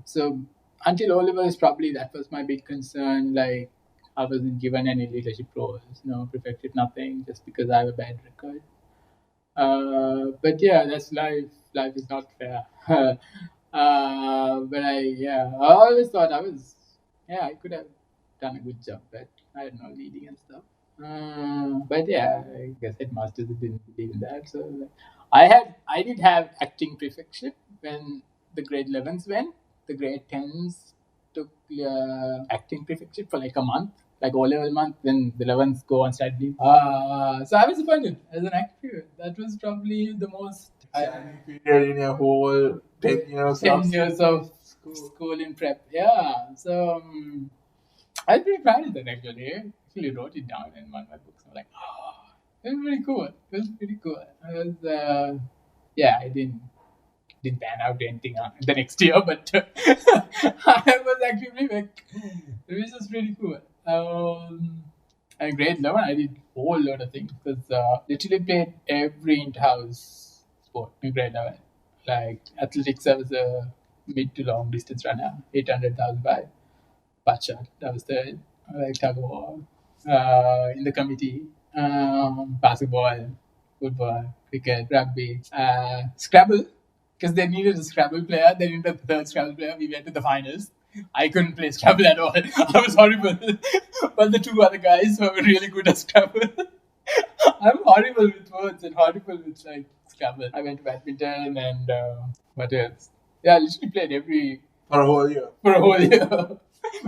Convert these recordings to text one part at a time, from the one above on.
So until O levels, probably that was my big concern. Like I wasn't given any leadership roles, no prefectship, nothing, just because I have a bad record. But yeah, that's life. Life is not fair. But I always thought I could have done a good job, but I had no leading and stuff. But yeah, I guess headmasters didn't believe in that. So I did have acting prefectship when the grade 11s went. The grade 10s took acting prefectship for like a month, like O-level month, when the 11s go on study leave. So I was appointed as an actor. That was probably the most Exciting period in your whole 10 years 10 of years of school in prep. Yeah. So I was pretty proud of that actually. Actually wrote it down in one of my books. I'm like, oh, it was pretty cool. It was pretty cool. I was, yeah, I didn't pan out anything the next year, but I was actually like, it was pretty cool. And grade 11, I did a whole lot of things because literally played every inter-house sport in grade 11. Like athletics, I was a mid to long distance runner, 800,000 by Pacha. That was the like tug of war in the committee. Basketball, football, cricket, rugby, Scrabble. Because they needed a Scrabble player. They needed a third Scrabble player. We went to the finals. I couldn't play Scrabble at all. I was horrible. But the two other guys were really good at Scrabble. I'm horrible with words and horrible with like Scrabble. I went to badminton and what else? Yeah, I literally played every for a whole year. for a whole year.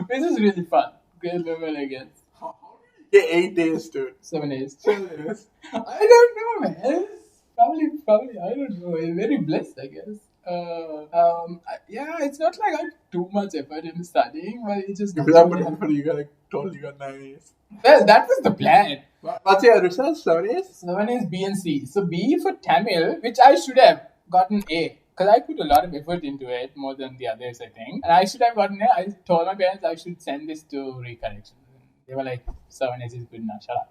This is really fun. Great level, I guess. Yeah, 8 days, dude. 7 days. 7 days. I don't know, man. Probably, I don't know. I'm very blessed, I guess. Yeah, it's not like I had too much effort in studying, but it just. If that put effort, you got like totally got 9 days. Well, that was the plan. What's your result? 7 days? 7 is B and C. So B for Tamil, which I should have gotten A. Because I put a lot of effort into it, more than the others, I think. And I should have gotten A. I told my parents I should send this to recorrection. They were like, 7 is good enough, shut up.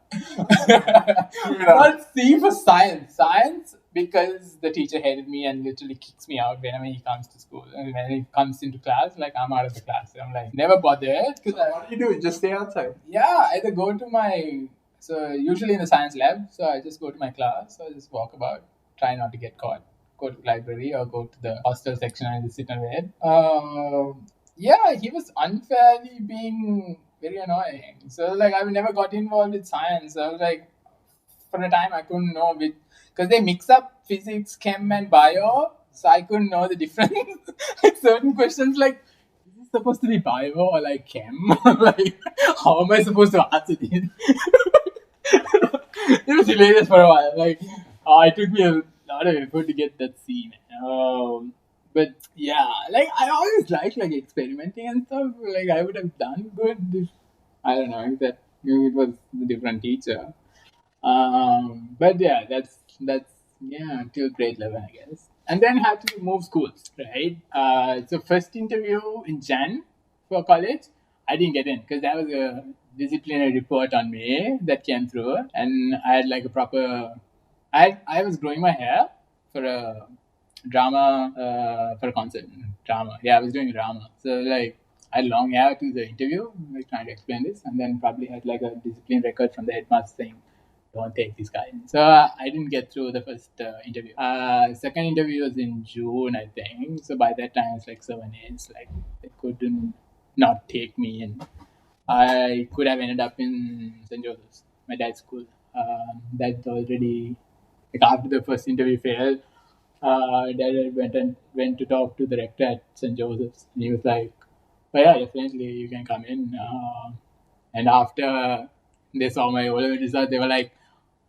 But C for science. Science, because the teacher hated me and literally kicks me out whenever he comes to school. And when he comes into class, like, I'm out of the class. I'm like, never bothered. What do you do? Just stay outside? Yeah, either go to my. So, usually in the science lab, so I just go to my class. So, I just walk about, try not to get caught. Go to the library or go to the hostel section and just sit and read. Yeah, he was unfairly being very annoying. So like I never got involved with science. I was like, for a time I couldn't know which because they mix up physics, chem, and bio. So I couldn't know the difference. Like certain questions, like is this supposed to be bio or like chem? Like how am I supposed to answer this? It was hilarious for a while. Like it took me a lot of effort to get that scene. But yeah, like I always liked like experimenting and stuff. Like I would have done good if I don't know if that maybe it was a different teacher. But yeah, that's yeah until grade 11 I guess, and then had to move schools, right? So first interview in Jan for college, I didn't get in because there was a disciplinary report on me that came through, and I had like a proper. I was growing my hair for a drama for a concert drama. Yeah, I was doing drama, so like I had long hair to the interview, like trying to explain this, and then probably had like a discipline record from the headmaster saying, "Don't take this guy." So I didn't get through the first interview. Second interview was in June, I think. So by that time, it's like 7 years. Like they couldn't not take me, and I could have ended up in St. Joseph's, my dad's school. That already like after the first interview failed. Dad went to talk to the rector at St. Joseph's, and he was like, "Oh yeah, definitely you can come in." And after they saw my O-level result, they were like,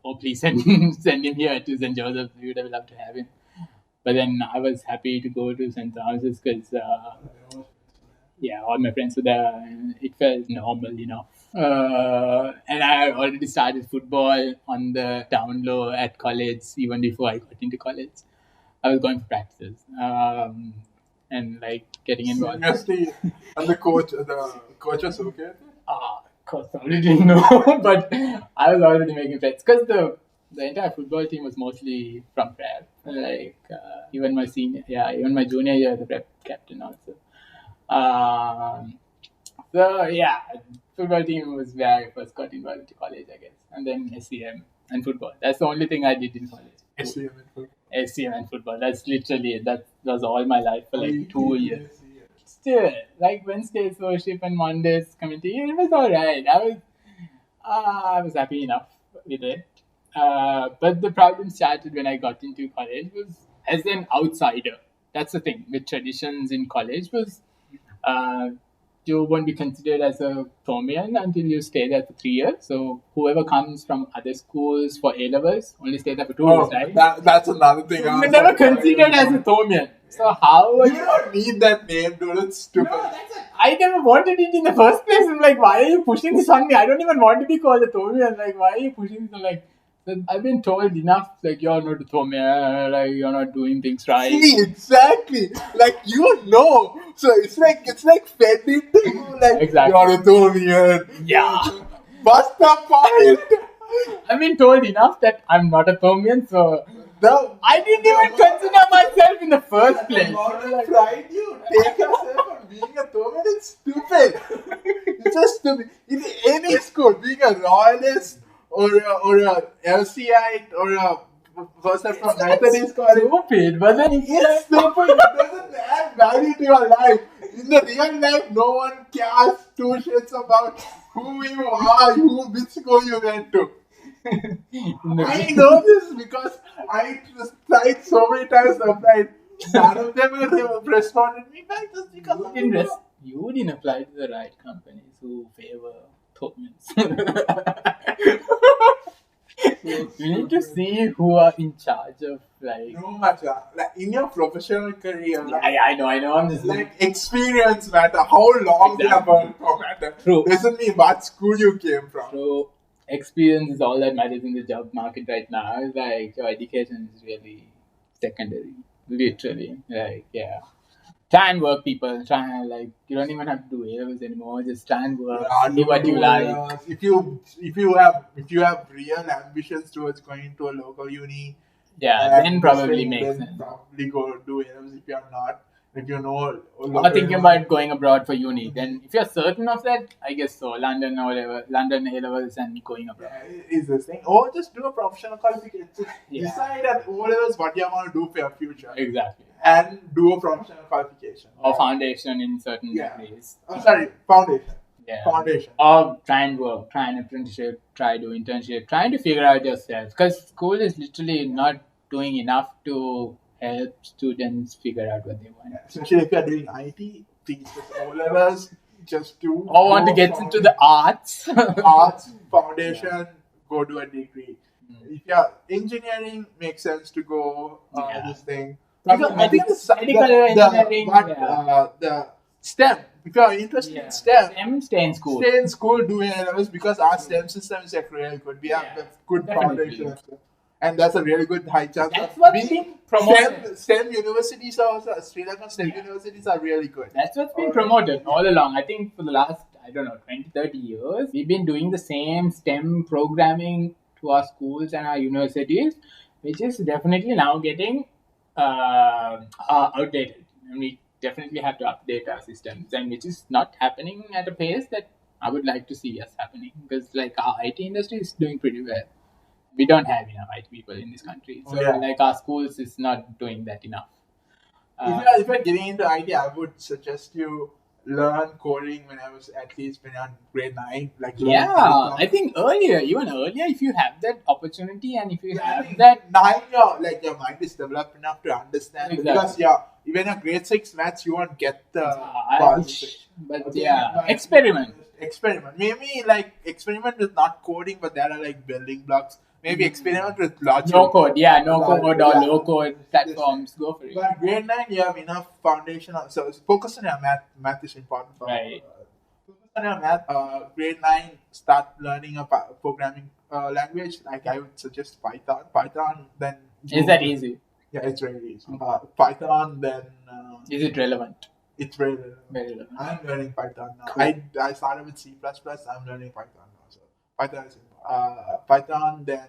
"Oh, please send send him here to St. Joseph's. We would have loved to have him." But then I was happy to go to St. Thomas's because yeah, all my friends were there, and it felt normal, you know. And I already started football on the down low at college even before I got into college. I was going for practices and like getting involved. Seriously, and the coach was okay. Course, I already didn't know, but I was already making friends because the entire football team was mostly from prep. Like even my junior year, the prep captain also. Um, so yeah, football team was where I first got involved to college, I guess, and then SCM and football. That's the only thing I did in college. SCM and football. SCM and football. That's literally it. That was all my life for like I 2 years. SCM. Still, like Wednesdays worship and Mondays community, it was alright. I was happy enough with it. But the problem started when I got into college was as an outsider. That's the thing with traditions in college was uh, you won't be considered as a Thomian until you stay there for 3 years. So whoever comes from other schools for A levels only stay there for 2 years, right? That's another thing. So you're never considered as a Thomian. So how are You don't need that name, dude. It's stupid. I never wanted it in the first place. I'm like, why are you pushing this on me? I don't even want to be called a Thomian. Like, why are you pushing this? I'm like, I've been told enough. Like, you're not a Thomian. Like, you're not doing things right. See, exactly. Like you know. So it's like fed into you. Like Exactly. you're a Thomian. Yeah. Bust the point. I've been told enough that I'm not a Thomian. So No. I didn't even consider myself in the first place. Like, pride you take yourself on being a Thomian. It's stupid. It's just stupid. In any school, being a royalist or a LCite or a person from Methodist college. Stupid, but then It's stupid. It doesn't add value to your life. In the real life, no one cares two shits about who you are, which school you went to. I know this because I tried so many times to apply. None of them have responded me back just because of You didn't apply to the right companies who favor Thomians. You need to see who are in charge of like. No matter like in your professional career, like, I know. I'm just like experience matter. How long you have worked for matter. True. Doesn't mean what school you came from. So experience is all that matters in the job market right now. It's like your education is really secondary, literally. Like yeah, try and work, people. Try and like you don't even have to do A-levels anymore. Just try and work. See what you like. If you have real ambitions towards going to a local uni, Yeah, then probably then makes sense. probably go do A-levels. If you're not, if you know, Or thinking about going abroad for uni. Then if you're certain of that, I guess so. London or whatever, London A-levels and going abroad. Is this thing, or just do a professional qualification. Just Yeah. decide at O-levels what you want to do for your future, Exactly. and do a professional qualification Or foundation in certain degrees. I'm sorry, foundation. Yeah. Foundation. Or try and work, try an apprenticeship, try do internship, trying to figure out yourself. Because school is literally not doing enough to help students figure out what they want. Especially if you're doing IT, things with O-levels, just do. Or want to get into the arts. arts foundation, go do a degree. If you're engineering, makes sense to go this thing. Because I think the STEM. If you're interested in STEM, stay in school. Stay in school, do A-levels because our STEM system is like really good. We have a good foundation, and that's a really good high chance. That's what's been promoted. STEM universities are also Sri Lankan STEM universities are really good. That's what's been promoted all along. I think for the last 20, 30 years, we've been doing the same STEM programming to our schools and our universities, which is definitely now getting outdated. And we definitely have to update our systems, and which is not happening at a pace that I would like to see us happening, because like our IT industry is doing pretty well. We don't have enough IT people in this country, so like our schools is not doing that enough. If you're getting into IT, I would suggest you learn coding when I was grade 9. Like I think even earlier, if you have that opportunity and if you have that 9, your mind is developed enough to understand. Because even a grade 6 maths, you won't get the experiment. Maybe like experiment with not coding, but there are like building blocks. Maybe experiment with logic. No code or low code platforms. Go for it. But grade 9, you have enough foundation. So focus on your math. Math is important. Right. Focus on your math. Grade 9, start learning a programming language. Like I would suggest Python. Python, then. Is that easy? Yeah, it's very easy. Python, then. Is it relevant? It's very relevant. Very relevant. I'm learning Python now. Cool. I started with C++. I'm learning Python now. So Python is Python, then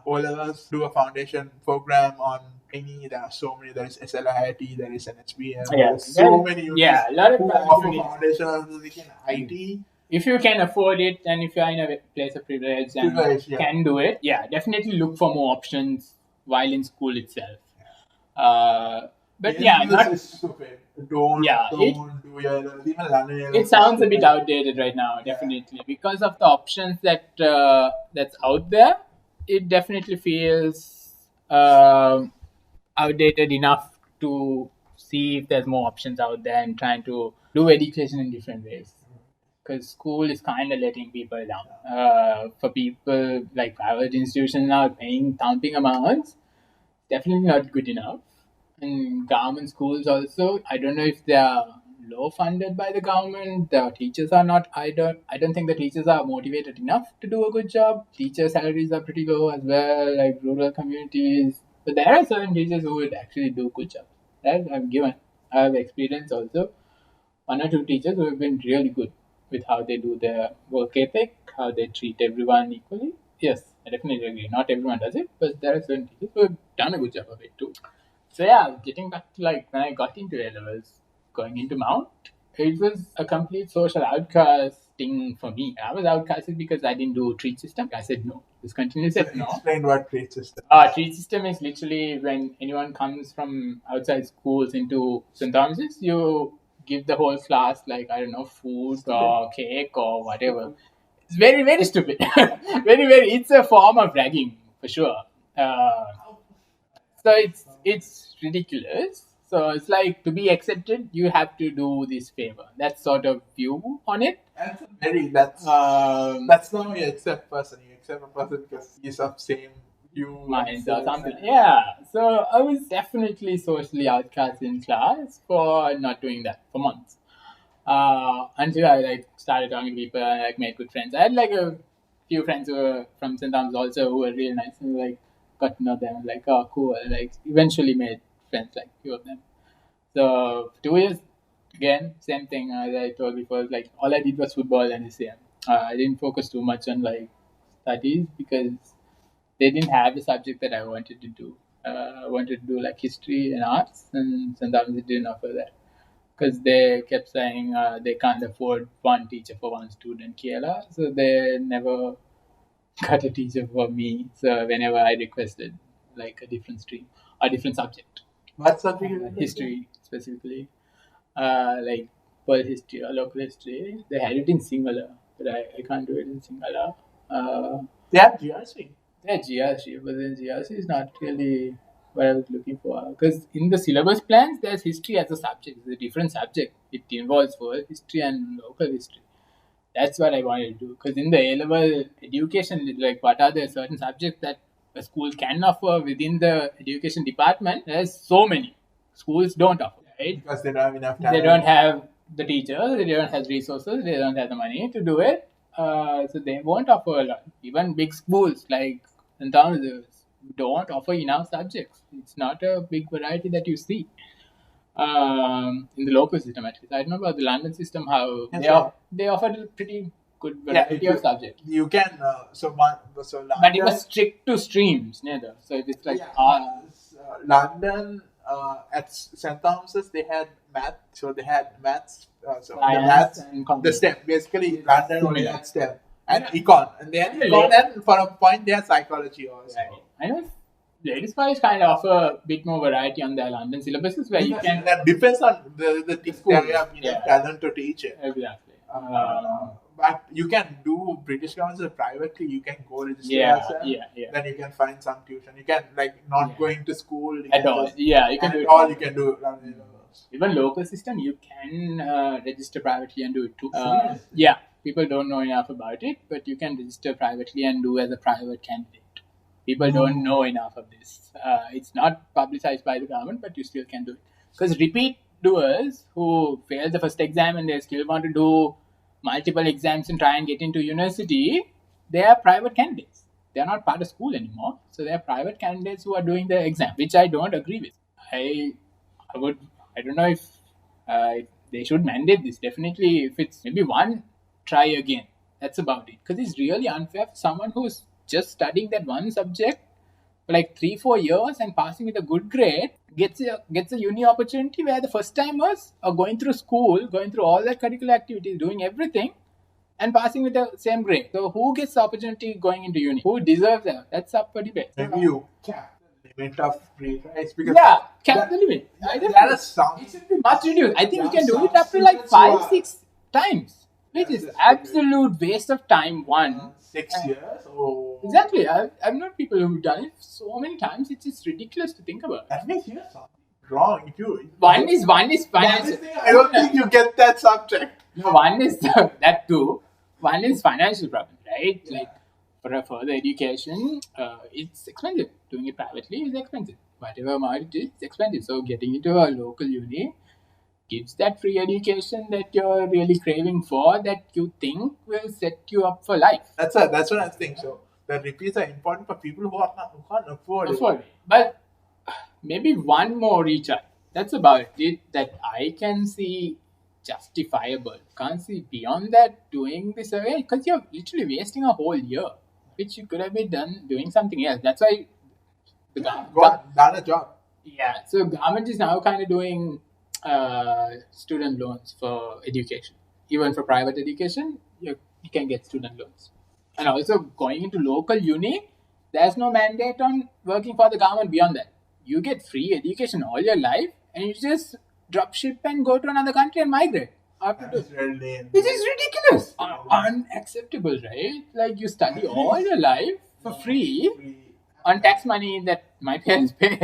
O-levels, do a foundation program on any. There are so many. There is SLIT, there is NHBM. Yeah, There is so many unis yeah, a lot of who private offer unis. foundational music in IT. If you can afford it and if you're in a place of privilege and Privilege, yeah. can do it, yeah, definitely look for more options while in school itself. But yeah, This not. is stupid. Don't Yeah, do your even London it A-levels sounds a bit stupid. outdated right now, Yeah. definitely because of the options that's out there. It definitely feels outdated enough to see if there's more options out there and trying to do education in different ways. Because school is kind of letting people down. For people like private institutions now paying thumping amounts, definitely not good enough. And government schools also, I don't know if they are low funded by the government. The teachers are not. I don't think the teachers are motivated enough to do a good job. Teacher salaries are pretty low as well, like rural communities. But there are certain teachers who would actually do good job. That I've given. I have experience also. One or two teachers who have been really good with how they do their work ethic, how they treat everyone equally. Yes, I definitely agree. Not everyone does it, but there are certain teachers who have done a good job of it too. So yeah, getting back to like when I got into A levels, going into Mount, it was a complete social outcasting for me. I was outcasted because I didn't do treat system. I said no. Discontinued said no. Explain what trade system. Treat system is literally when anyone comes from outside schools into St. Thomas's, you give the whole class like I don't know food or cake or whatever. It's very very stupid. Very very. It's a form of ragging for sure. Uh, so it's ridiculous. So it's like to be accepted, you have to do this favor. That sort of view on it. That's very that's Um, that's not you accept person. You accept a person because he's of same view Minds or something. Yeah. So I was definitely socially outcast in class for not doing that for months. Until I like started talking to people and like made good friends. I had like a few friends who were from St. Thomas also who were really nice and like got to know them. Like, oh cool. Like eventually made friends like few of them. So 2 years again, same thing as I told before. Like all I did was football and SAM. I didn't focus too much on like studies because they didn't have the subject that I wanted to do. I wanted to do like history and arts, and sometimes it didn't offer that because they kept saying they can't afford one teacher for one student, Kiela, so they never got a teacher for me. So whenever I requested like a different stream, a different subject, What subject is it? history specifically, like world history or local history, they had it in Sinhala, but I can't do it in Sinhala. They have GRC. Yeah, GRC, but then GRC is not really what I was looking for. Because in the syllabus plans, there's history as a subject. It's a different subject. It involves world history and local history. That's what I wanted to do. Because in the A level education, like what are the certain subjects that a school can offer within the education department? There's so many. Schools don't offer, right? Because they don't have enough time. They don't have the teachers, they don't have resources, they don't have the money to do it. So they won't offer a lot. Even big schools like St. Thomas don't offer enough subjects. It's not a big variety that you see in the local system at least. I don't know about the London system how Yes, they sir. they offered a pretty good Yeah, variety of subjects. You can so London, But it was strict to streams, neither. So if it's like London at St. Thomas's they had math, so they had maths. So the Science maths, and the computer. STEM. Basically, London only Similar. had STEM and econ, and they had Really? econ, and for a point they had psychology also. Right. I know ladies college kind of offer a bit more variety on their London syllabuses where you can That depends on the school. they have enough Yeah. talent to teach it. exactly. But you can do British Council privately. You can go register Yeah, yourself. yeah. Then you can find some tuition. You can like not Yeah. going to school you At can all. just- Yeah, you can do at it. all. You can do it. Even local system, you can register privately and do it too. Seriously? Yeah, people don't know enough about it, but you can register privately and do as a private candidate. People don't know enough of this. It's not publicized by the government, but you still can do it. Because repeat doers who fail the first exam and they still want to do multiple exams and try and get into university, they are private candidates. They are not part of school anymore. So they are private candidates who are doing the exam, which I don't agree with. I would. I don't know if they should mandate this. Definitely, if it's maybe one, try again. That's about it. Because it's really unfair for someone who's just studying that one subject for like 3-4 years and passing with a good grade gets a uni opportunity where the first timers are going through school, going through all their curricular activities, doing everything, and passing with the same grade. So who gets the opportunity going into uni? Who deserves that? That's up for debate. Maybe you cap the limit of grade rise because Yeah, cap the limit. that is some. It should be much reduced. I think we can do it some up to like students who 5-6 times, which Yes, is yes, absolute waste of time. One. 6 years. Oh, Exactly. I've known people who've done it so many times. It's just ridiculous to think about. that means you're something wrong. If you One is One financial. thing, I don't think you get that subject. No, one is that too. One is financial problem, right? Like for a further education, it's expensive. Doing it privately is expensive. Whatever amount it is, it's expensive. So getting into a local uni gives that free education that you're really craving for, that you think will set you up for life. That's what I think. So the repeats are important for people who can't afford it. But maybe one more recharge. That's about it that I can see justifiable. Can't see beyond that doing this away because you're literally wasting a whole year, which you could have been done doing something else. That's why the Done a job. yeah. So government is now kind of doing student loans for education. Even for private education, you can get student loans. And also going into local uni, there's no mandate on working for the government beyond that. You get free education all your life, and you just drop ship and go to another country and migrate. After That is very lame. this is ridiculous, unacceptable, right? Like you study all your life for free on tax money that my parents pay,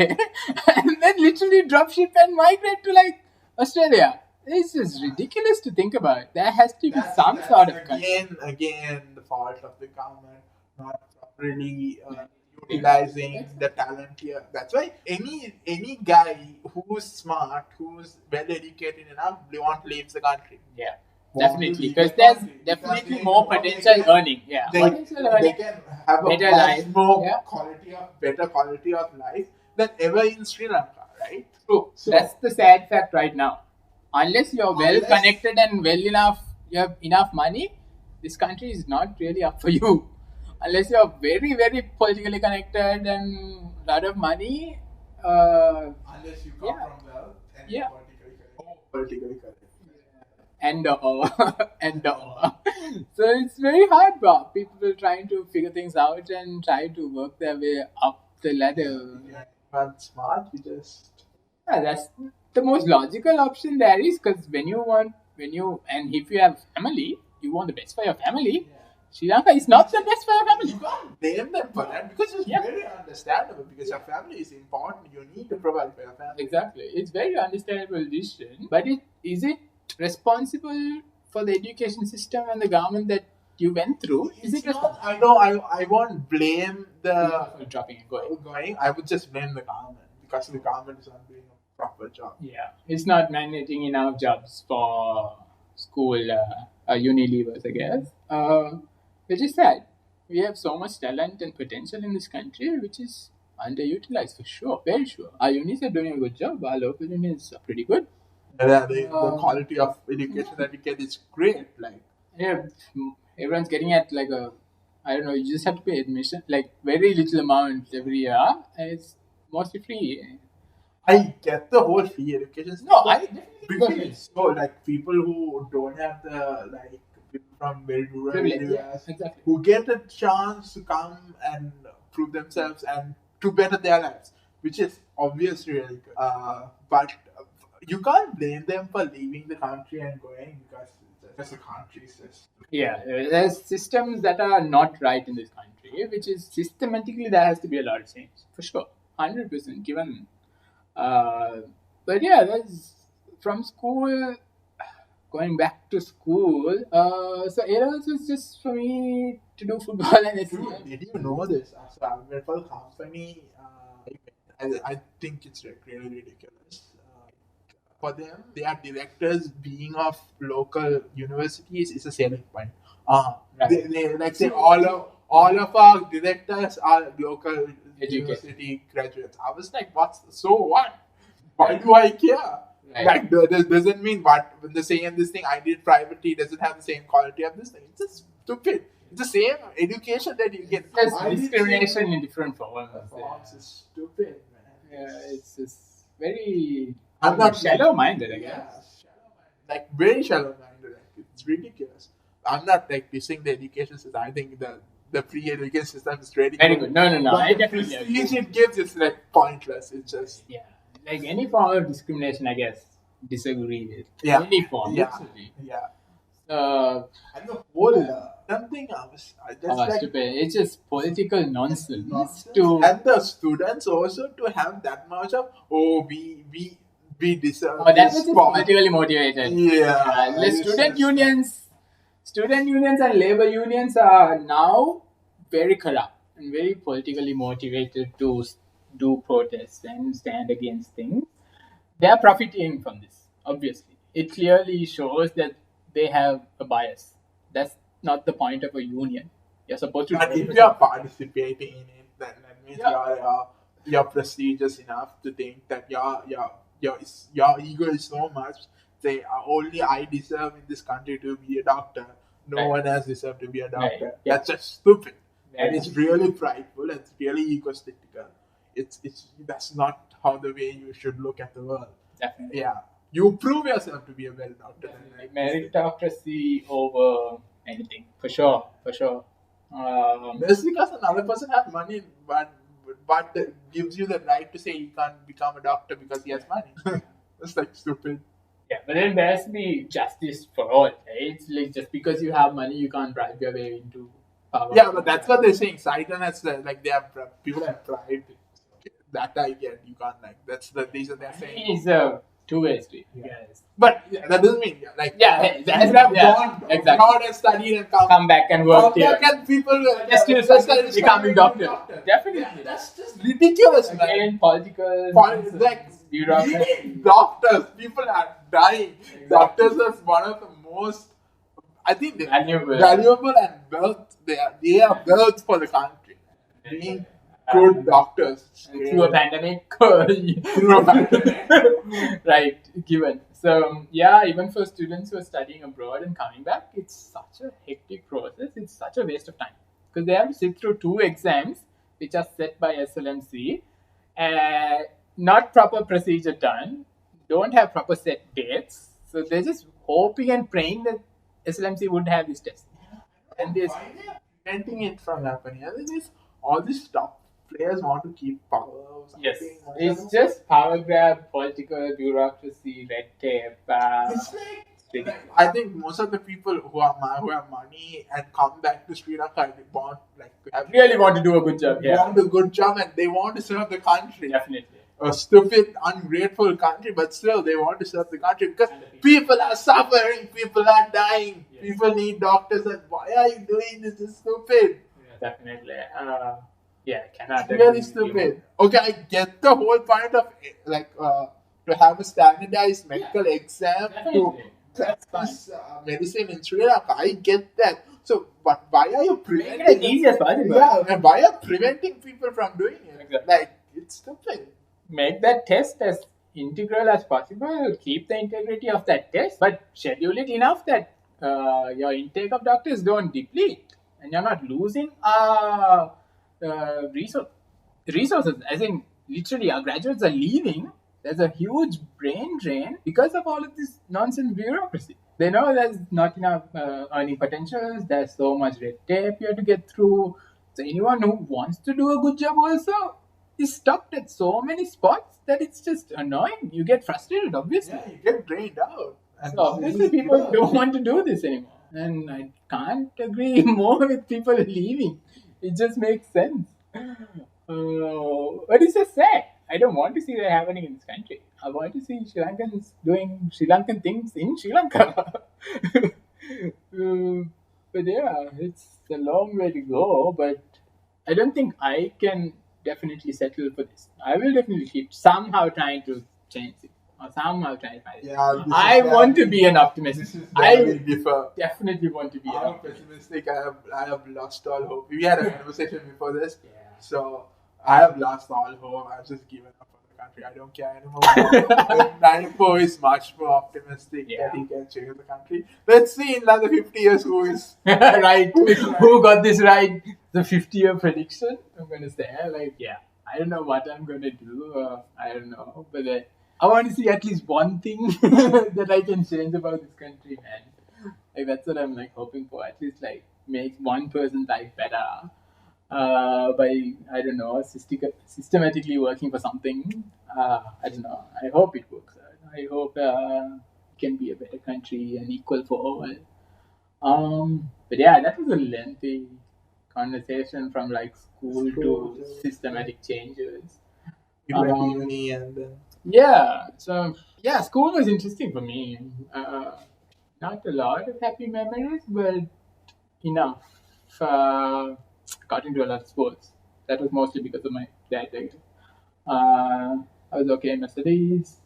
and then literally drop ship and migrate to like Australia. This is ridiculous to think about. There has to be some sort of again the fault of the government not properly utilizing the talent here. That's why any guy who's smart, who's well educated enough, they want to leave the country. Yeah, Want to definitely, leave the because there's country definitely they more know they potential can- earning. Yeah, potential They earning. can have a Better much life. more Yeah. better quality of life than ever in Sri Lanka, right? True. So- That's the sad fact right now. Unless you're well Unless- connected and well enough, you have enough money, this country is not really up for you. Unless you're very, very politically connected and a lot of money. Unless you come Yeah. from wealth and Yeah. politically correct. and and so it's very hard, bro. People trying to figure things out and try to work their way up the ladder. Yeah, not smart. You just Yeah, that's the most logical option there is, because and if you have family, you want the best for your family. Sri Lanka is not the best for your family. you can't blame them for that because it's Yeah. very understandable because your family is important. You need to provide for your family. Exactly, it's very understandable decision, but is it responsible for the education system and the government that you went through? Is It's it not, I know I won't blame the for dropping and going? I would just blame the government because the government is not doing a proper job. Yeah, it's not managing enough jobs for school Unilevers, I guess. Which is sad. We have so much talent and potential in this country, which is underutilized for sure, very sure. Our unis are doing a good job. Our local unis are pretty good. The quality of education that you get is great. Like Yeah, everyone's getting at like I don't know. You just have to pay admission, like very little amount every year, and it's mostly free. I get the whole free education. No, system, I definitely because agree. it's so like people who don't have the like people from very rural Privilege, areas yeah, exactly. who get a chance to come and prove themselves and to better their lives, which is obviously really good. But you can't blame them for leaving the country and going because the country says. Yeah, there's systems that are not right in this country, which is systematically there has to be a lot of change for sure, 100% given. But yeah, there's from school going back to school. So A-levels was just for me to do football and SEL. Did you know this? So I went for the company. I think it's really ridiculous. For them, their directors being of local universities is a selling point. Right. They like say all of our directors are local Educated. university graduates. I was like, so what? Why do I care? Right. Like that doesn't mean what when they're saying this thing I did privately doesn't have the same quality of this thing. It's just stupid. It's the same education that you get. There's I did discrimination say- in different forms. Forms is stupid, man. Yeah, it's just very I'm not shallow-minded, I Yeah, guess. shallow-minded. Like very shallow-minded. Like, it's ridiculous. I'm not like dissing the education system. I think the free education system is really Very good. No, But I the definitely agree. prestige it gives is like pointless. It's just Yeah, like any form of discrimination, I guess, disagree with. Yeah. Any form, Yeah. literally. yeah. And the whole something I just like stupid. It's just political nonsense. nonsense. To And the students also to have that much of we deserve that this was just spot. politically motivated. Yeah, The it's student just- unions and labor unions are now very corrupt and very politically motivated to do protests and stand against things. They are profiting from this. Obviously, it clearly shows that they have a bias. That's not the point of a union. You're supposed to. But if you are participating in it, then that means Yeah. you're prestigious enough to think that your ego is so much. Say only I deserve in this country to be a doctor. No Right. one else deserves to be a doctor. Right. Yeah. That's just stupid. Yeah. And it's really prideful. It's really egotistical. It's that's not how the way you should look at the world. Definitely. Yeah, you prove yourself to be a well doctor. Meritocracy over anything, for sure. Just because another person has money, but that gives you the right to say he can't become a doctor because he has money. It's like stupid. Yeah, but then there has to be justice for all, right? It's like just because you have money, you can't bribe your way into power. Yeah, but that's what they're saying. Satan has like they have people have pride. That I get. You can't like that's the reason they're saying. It's a two-way street. Yeah. Yes. But that doesn't mean like Yeah, you would have gone exactly. abroad and studied and Come back and work Come here. back and people Just to just becoming doctor. Definitely. Yeah, that's just ridiculous, man. Again, political. Like bureaucracy. doctors, people are dying. Doctors is one of the most, I think, valuable and wealth. They are wealth for the country. Being good doctors Through a pandemic. Through a pandemic. Right, given. So, yeah, even for students who are studying abroad and coming back, it's such a hectic process. It's such a waste of time. Because they have to sit through 2 exams, which are set by SLMC, not proper procedure done, don't have proper set dates. So, they're just hoping and praying that SLMC would have this test. And this. Why they are preventing it from happening? And then all these top players want to keep power. Or something. Yes, it's just power grab, political bureaucracy, red tape. It's like I think most of the people who have money and come back to Sri Lanka they want really want to do a good job. Yeah, want a good job and they want to serve the country. Definitely. A stupid, ungrateful country, but still they want to serve the country because people are suffering, people are dying, people need doctors. And why are you doing this? It's stupid. Yeah, definitely. Cannot. It's really stupid. Okay, I get the whole point of to have a standardized medical exam to practice medicine in Sri Lanka. I get that. So, but why are you preventing? Make it as easy as possible. Yeah, and why are preventing people from doing it? Exactly. Like it's stupid. Make that test as integral as possible. Keep the integrity of that test, but schedule it enough that your intake of doctors don't deplete, and you're not losing resources. As in, literally, our graduates are leaving. There's a huge brain drain because of all of this nonsense bureaucracy. They know there's not enough earning potentials. There's so much red tape you have to get through. So anyone who wants to do a good job also is stopped at so many spots that it's just annoying. You get frustrated, obviously. Yeah, you get drained out. And So obviously people don't want to do this anymore. And I can't agree more with people leaving. It just makes sense. But it's just sad. I don't want to see that happening in this country. I want to see Sri Lankans doing Sri Lankan things in Sri Lanka. But yeah, it's a long way to go. But I don't think I can definitely settle for this. I will definitely keep somehow trying to change it. Or somehow trying to find it. Yeah, I want to be an optimist. I differ. definitely want to be an I'm optimist. pessimistic. I have lost all hope. We had a conversation before this, Yeah. so I have lost all hope. I've just given up on the country. I don't care anymore. 94 is much more optimistic that he can change the country. Let's see in another 50 years who is right. Who got this right? The 50-year prediction. I'm gonna say I don't know what I'm gonna do. I don't know, but I want to see at least one thing that I can change about this country, man. Like that's what I'm hoping for. At least make one person's life better. By I don't know, systematically working for something. I don't know. I hope it works out. I hope it can be a better country and equal for all. But yeah, that was a lengthy conversation from school to systematic changes. you went to uni and then. Yeah, so school was interesting for me. Not a lot of happy memories, but enough. Got into a lot of sports. That was mostly because of my dad. I was okay in my studies.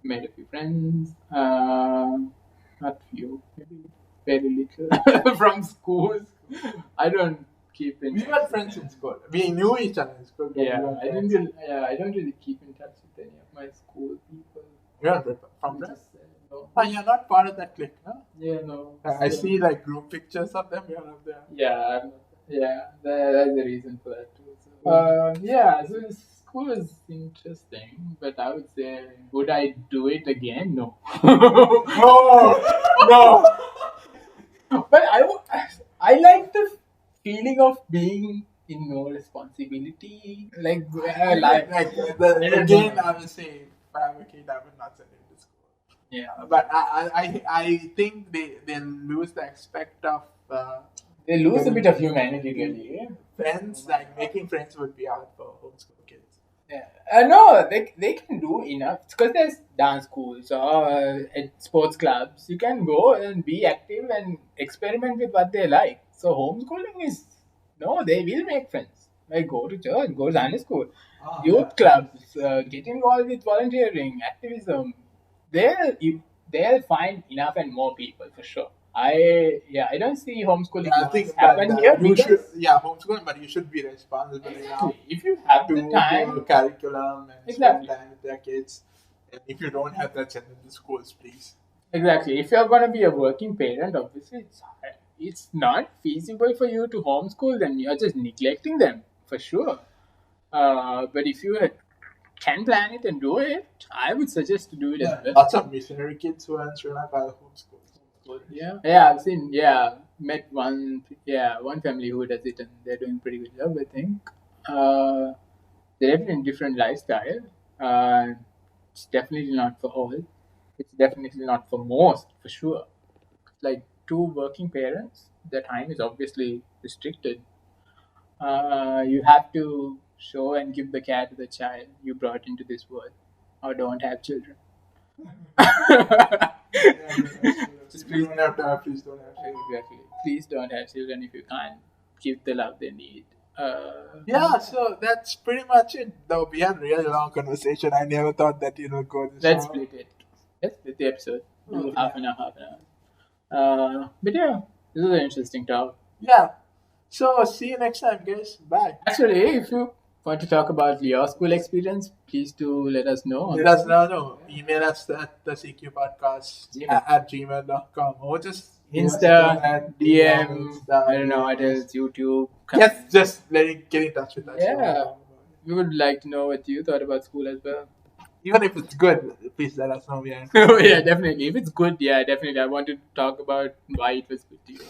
Made a few friends. Not few, maybe very little from schools. I don't keep in. We were friends in school. We knew each other in school. I don't really keep in touch with any of my school people. You are from there? No. Oh, you're not part of that clique, no? Yeah, no. I see group pictures of them. You're not there. Yeah. That's the reason for that too. So school is interesting, but I would say, would I do it again? No. No. But I like the feeling of being in no responsibility. Again, I would say, if I am a kid, I would not send him to school. Yeah. But I think they lose the aspect of. They lose a bit of humanity, really. Friends, making friends would be hard for homeschool kids. Yeah. No, they can do enough because there's dance schools or at sports clubs. You can go and be active and experiment with what they like. So homeschooling is they will make friends. Go to church, go to Sunday school, youth clubs, get involved with volunteering, activism. They'll find enough and more people for sure. I don't see homeschooling happen here. Homeschooling, but you should be responsible enough if you have the time, do curriculum and spend time with their kids. And if you don't have that, send them to schools, please. Exactly. If you're gonna be a working parent, obviously it's not feasible for you to homeschool them. You're just neglecting them for sure. But if you can plan it and do it, I would suggest to do it as well. Lots of missionary kids who are in Sri Lanka are homeschooled. Yeah, I've seen. Met one family who does it, and they're doing pretty good job. I think they're definitely in different lifestyle. It's definitely not for all. It's definitely not for most, for sure. Two working parents, the time is obviously restricted. You have to show and give the care to the child you brought into this world, or don't have children. Please don't have children. Exactly. Please don't have children if you can't give the love they need. So that's pretty much it. Though we had a really long conversation. I never thought that go this Let's split it. Let's split the episode. Do half an hour. But yeah, this is an interesting talk. Yeah. So see you next time, guys. Bye. Actually, if you want to talk about your school experience, please do let us know. Let us know. Email us at the CQ podcast at gmail.com or just Insta, DM, I don't know what else, YouTube. Yes, just get in touch with us. Yeah. We would like to know what you thought about school as well. Even if it's good, please let us know. Yeah, definitely. If it's good, definitely. I want to talk about why it was good to you.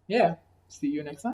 Yeah. See you next time.